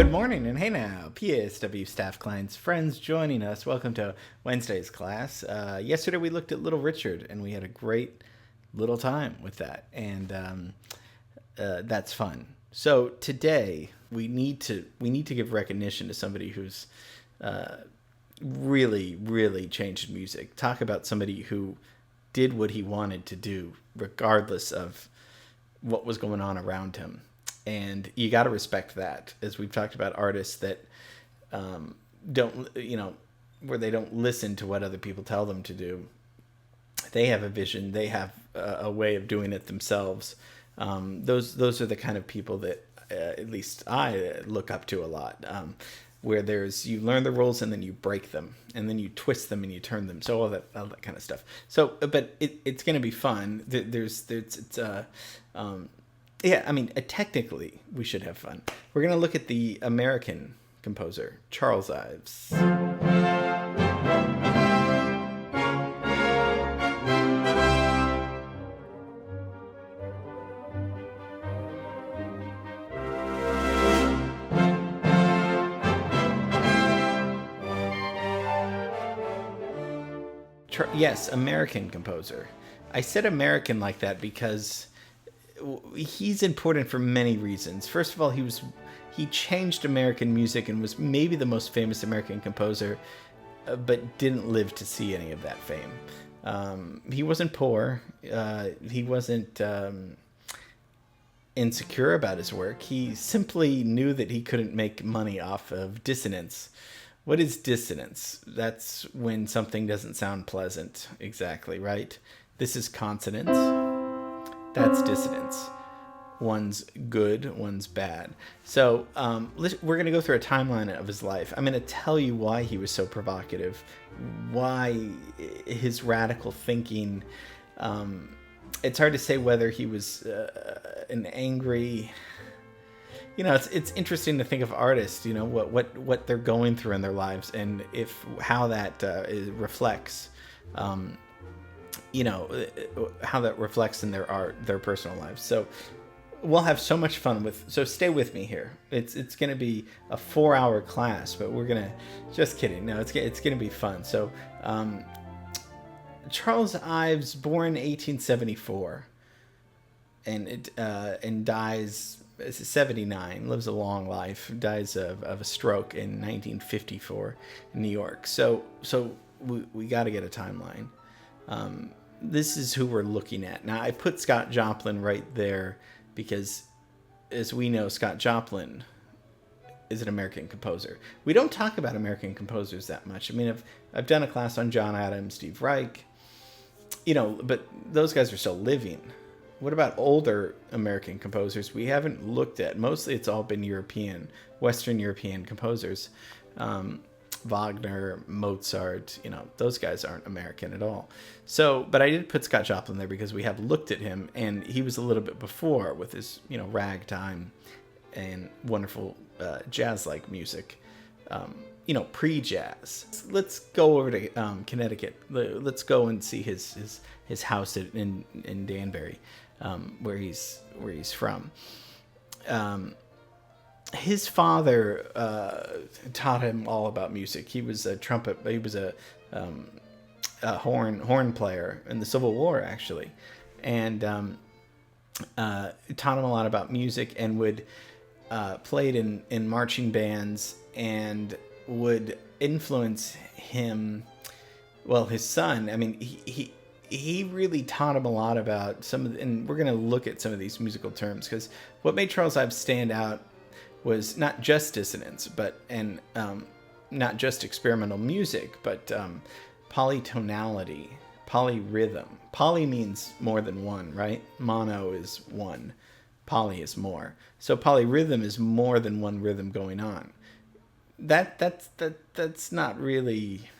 Good morning, and hey now, PSW staff, clients, friends joining us. Welcome to Wednesday's class. Yesterday we looked at Little Richard, and we had a great little time with that, and that's fun. So today we need to give recognition to somebody who's really changed music. Talk about somebody who did what he wanted to do, regardless of what was going on around him. And you got to respect that, as we've talked about artists that don't, where they don't listen to what other people tell them to do. They have a vision. They have a way of doing it themselves. Those are the kind of people that at least I look up to a lot. Where you learn the rules and then you break them, and then you twist them and you turn them. So all that kind of stuff. So, but it's going to be fun. Technically, we should have fun. We're going to look at the American composer, Charles Ives. Yes, American composer. I said American like that because he's important for many reasons. First of all, he changed American music and was maybe the most famous American composer, but didn't live to see any of that fame. He wasn't poor. He wasn't insecure about his work. He simply knew that he couldn't make money off of dissonance. What is dissonance? That's when something doesn't sound pleasant. Exactly, right? This is consonance. That's dissonance. One's good, one's bad. So we're going to go through a timeline of his life. I'm going to tell you why he was so provocative, why his radical thinking. It's hard to say whether he was an angry... it's interesting to think of artists, what they're going through in their lives, and how that reflects, how that reflects in their art, their personal lives. So we'll have so much fun so stay with me here. It's going to be a 4-hour class, but we're going to, just kidding. No, it's going to be fun. So, Charles Ives, born 1874 and dies 79, lives a long life, dies of a stroke in 1954 in New York. So we got to get a timeline. This is who we're looking at. Now, I put Scott Joplin right there because, as we know, Scott Joplin is an American composer. We don't talk about American composers that much. I mean, I've done a class on John Adams, Steve Reich, but those guys are still living. What about older American composers we haven't looked at? Mostly it's all been Western European composers. Wagner, Mozart, those guys aren't American at all. So, but I did put Scott Joplin there because we have looked at him, and he was a little bit before with his, ragtime and wonderful jazz-like music, pre-jazz. Let's go over to Connecticut. Let's go and see his house in Danbury, where he's from. His father taught him all about music. He was a trumpet. He was a horn player in the Civil War, actually, and taught him a lot about music, and would played in marching bands, and would influence him. Well, his son. I mean, he really taught him a lot about and we're going to look at some of these musical terms, because what made Charles Ives stand out was not just dissonance, and not just experimental music, but polytonality, polyrhythm. Poly means more than one, right? Mono is one. Poly is more. So polyrhythm is more than one rhythm going on. That's not really...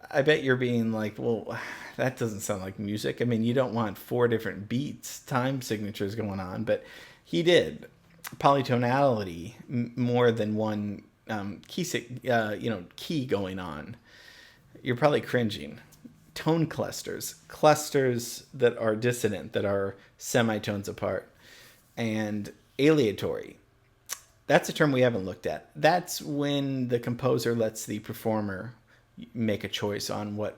I bet you're being like, well, that doesn't sound like music. I mean, you don't want 4 different beats, time signatures going on, but he did. Polytonality, more than one key going on. You're probably cringing. Tone clusters that are dissonant, that are semitones apart, and aleatory. That's a term we haven't looked at. That's when the composer lets the performer make a choice on what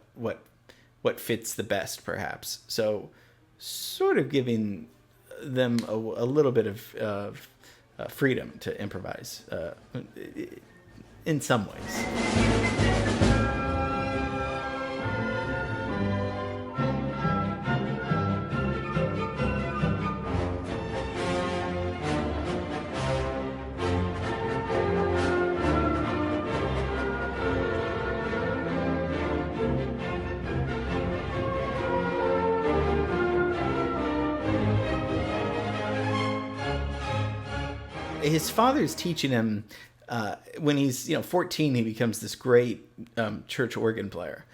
fits the best, perhaps. So, sort of giving them a little bit of freedom to improvise in some ways. His father's teaching him when he's 14. He becomes this great church organ player,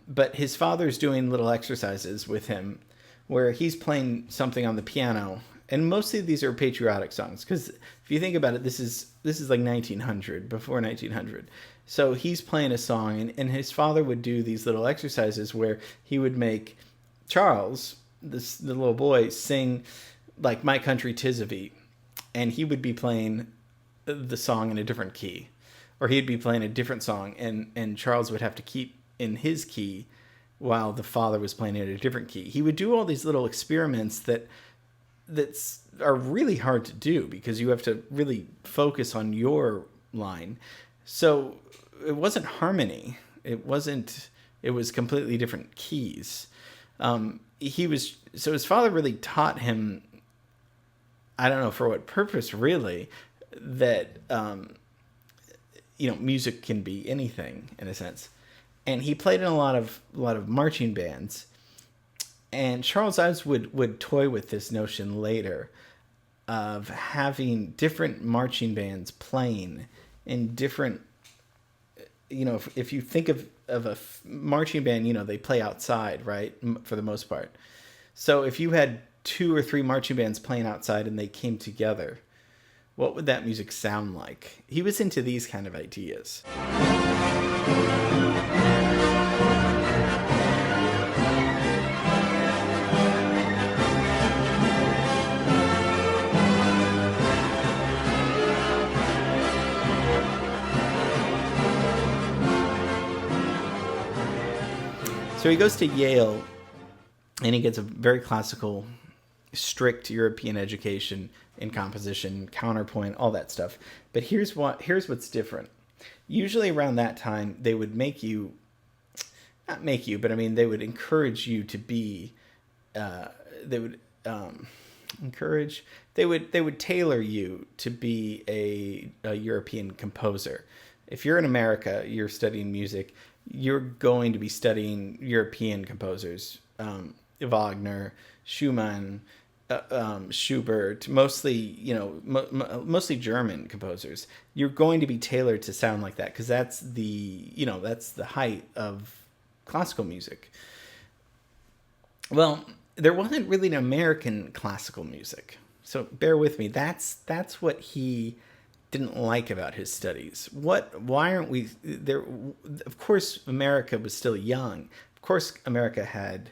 but his father's doing little exercises with him where he's playing something on the piano, and mostly these are patriotic songs, because if you think about it, this is like 1900, before 1900. So he's playing a song, and his father would do these little exercises where he would make Charles, the little boy, sing like "My Country 'Tis of Thee," and he would be playing the song in a different key, or he'd be playing a different song, and Charles would have to keep in his key while the father was playing it at a different key. He would do all these little experiments that are really hard to do, because you have to really focus on your line. So it wasn't harmony. It was completely different keys. So his father really taught him, I don't know for what purpose really, that music can be anything in a sense. And he played in a lot of marching bands. And Charles Ives would toy with this notion later of having different marching bands playing in different, if you think of a marching band, they play outside, right, for the most part. So if you had 2 or 3 marching bands playing outside and they came together, what would that music sound like? He was into these kind of ideas. So he goes to Yale, and he gets a very classical, strict European education in composition, counterpoint, all that stuff. But here's what's different. Usually around that time, they would they would encourage you to be, they would tailor you to be a European composer. If you're in America, you're studying music, you're going to be studying European composers, Wagner, Schumann, Schubert, mostly mostly German composers. You're going to be tailored to sound like that, because that's the height of classical music. Well, there wasn't really an American classical music, so bear with me. That's what he didn't like about his studies. Why aren't we there? Of course, America was still young. Of course, America had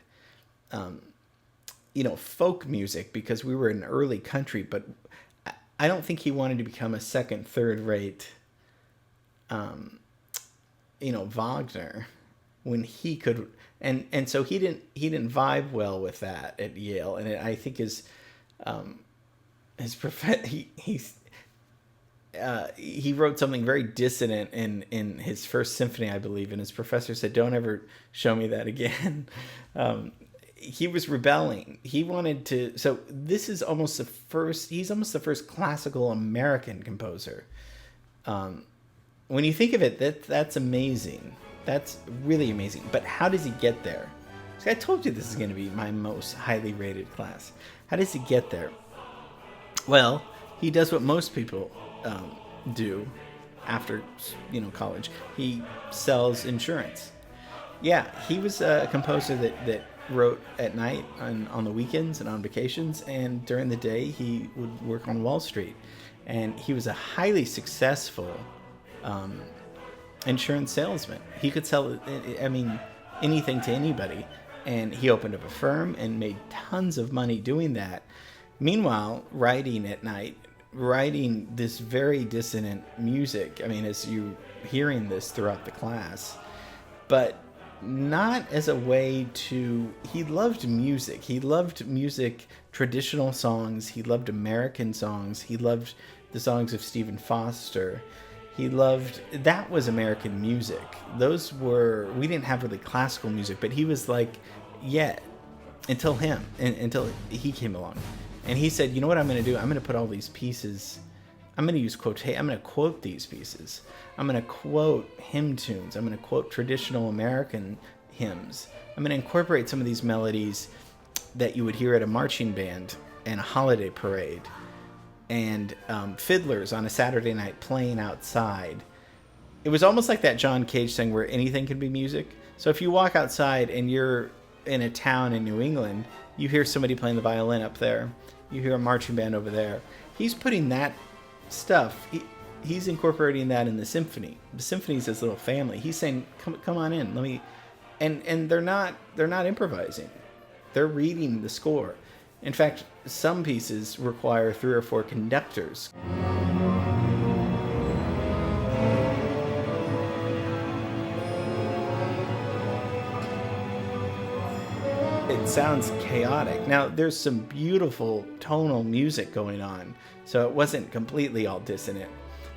folk music, because we were an early country, but I don't think he wanted to become a second, third rate, Wagner, when he could, and so he didn't vibe well with that at Yale, and I think he wrote something very dissonant in his first symphony, I believe, and his professor said, "Don't ever show me that again." He was rebelling. He wanted to. So this is almost the first. He's almost the first classical American composer. When you think of it, that's amazing. That's really amazing. But how does he get there? See, I told you this is going to be my most highly rated class. How does he get there? Well, he does what most people do after college. He sells insurance. Yeah, he was a composer that wrote at night on the weekends and on vacations, and during the day he would work on Wall Street. And he was a highly successful insurance salesman. He could sell, anything to anybody. And he opened up a firm and made tons of money doing that. Meanwhile, writing at night writing this very dissonant music. I mean, as you hearing this throughout the class, but not as a way to. He loved music. He loved music, traditional songs. He loved American songs. He loved the songs of Stephen Foster. He loved, that was American music. Those were, we didn't have really classical music, but he was like, yeah, until he came along. And he said, you know what I'm going to do? I'm going to put all these pieces, I'm going to use I'm going to quote these pieces. I'm going to quote hymn tunes. I'm going to quote traditional American hymns. I'm going to incorporate some of these melodies that you would hear at a marching band and a holiday parade, and fiddlers on a Saturday night playing outside. It was almost like that John Cage thing where anything can be music. So if you walk outside and you're in a town in New England, you hear somebody playing the violin up there. You hear a marching band over there. He's putting that stuff, he's incorporating that in the symphony. The symphony's his little family. He's saying, come on in, let me, and they're not improvising. They're reading the score. In fact, some pieces require 3 or 4 conductors. It sounds chaotic. Now, there's some beautiful tonal music going on, so it wasn't completely all dissonant.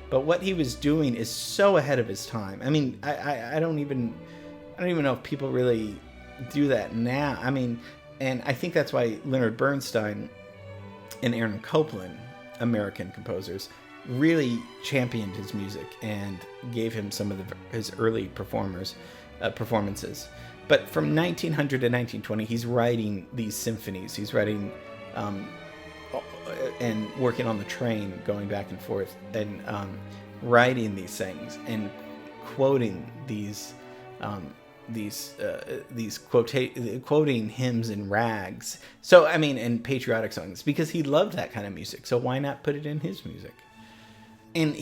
But what he was doing is so ahead of his time. I mean, I don't even know if people really do that now. I mean, and I think that's why Leonard Bernstein and Aaron Copland, American composers, really championed his music and gave him some of his early performances. But from 1900 to 1920, he's writing these symphonies. He's writing and working on the train, going back and forth, and writing these things and quoting quoting hymns and rags. So I mean, and patriotic songs, because he loved that kind of music. So why not put it in his music? And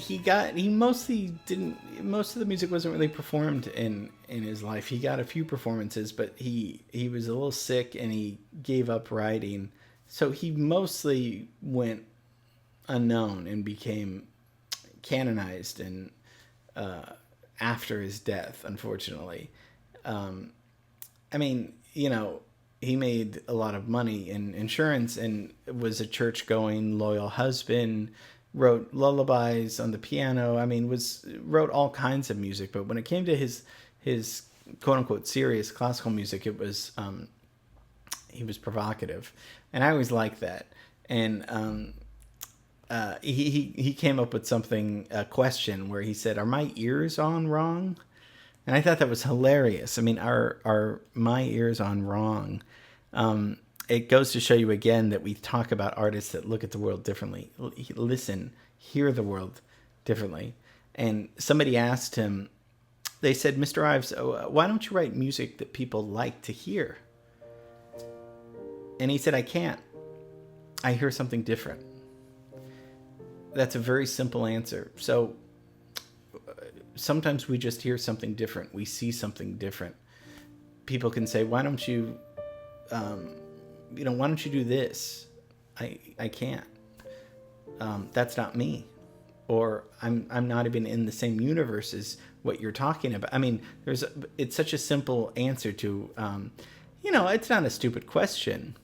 most of the music wasn't really performed in his life. He got a few performances, but he was a little sick and he gave up writing. So he mostly went unknown and became canonized and after his death, unfortunately. I mean, you know, he made a lot of money in insurance and was a church-going, loyal husband, wrote lullabies on the piano. I mean, wrote all kinds of music. But when it came to his quote-unquote serious classical music, it was he was provocative. And I always liked that. And he came up with a question where he said, "Are my ears on wrong?" And I thought that was hilarious. I mean, are my ears on wrong? It goes to show you again that we talk about artists that look at the world differently, hear the world differently. And somebody asked him, they said, "Mr. Ives, why don't you write music that people like to hear?" And he said, "I can't. I hear something different." That's a very simple answer. So sometimes we just hear something different. We see something different. People can say, why don't you do this? I can't. That's not me. Or I'm not even in the same universe as what you're talking about. I mean, it's such a simple answer to, it's not a stupid question.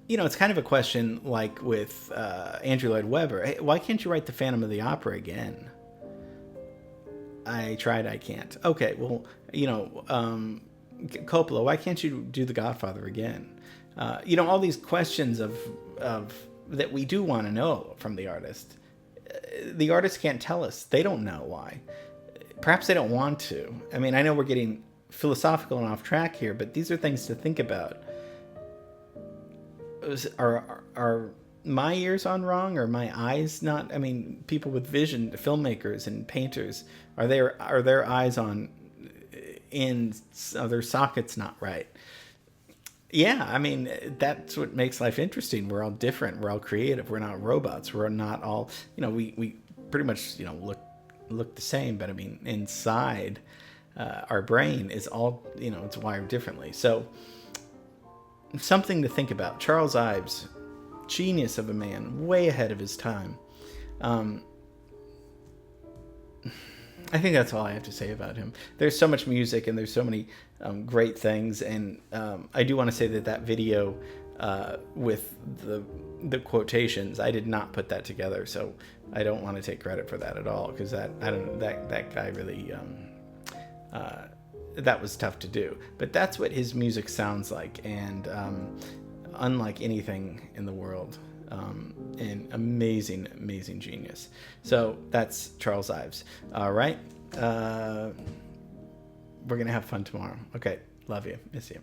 It's kind of a question like with Andrew Lloyd Webber. Hey, why can't you write the Phantom of the Opera again? I tried, I can't. Okay, well, Coppola, why can't you do The Godfather again? All these questions of that we do want to know from the artist. The artist can't tell us. They don't know why. Perhaps they don't want to. I mean, I know we're getting philosophical and off track here, but these are things to think about. Are my ears on wrong? Or my eyes not? I mean, people with vision, filmmakers and painters, are their eyes on are their sockets not right? Yeah, I mean, that's what makes life interesting. We're all different. We're all creative. We're not robots. We're not all, we pretty much, look the same. But I mean, inside our brain is all, it's wired differently. So something to think about. Charles Ives genius of a man, way ahead of his time. I think that's all I have to say about him. There's so much music and there's so many great things, and I do want to say that video with the quotations, I did not put that together, so I don't want to take credit for that at all, because that guy really that was tough to do. But that's what his music sounds like, and unlike anything in the world. An amazing genius. So that's Charles Ives. All right. We're going to have fun tomorrow. Okay. Love you. Miss you.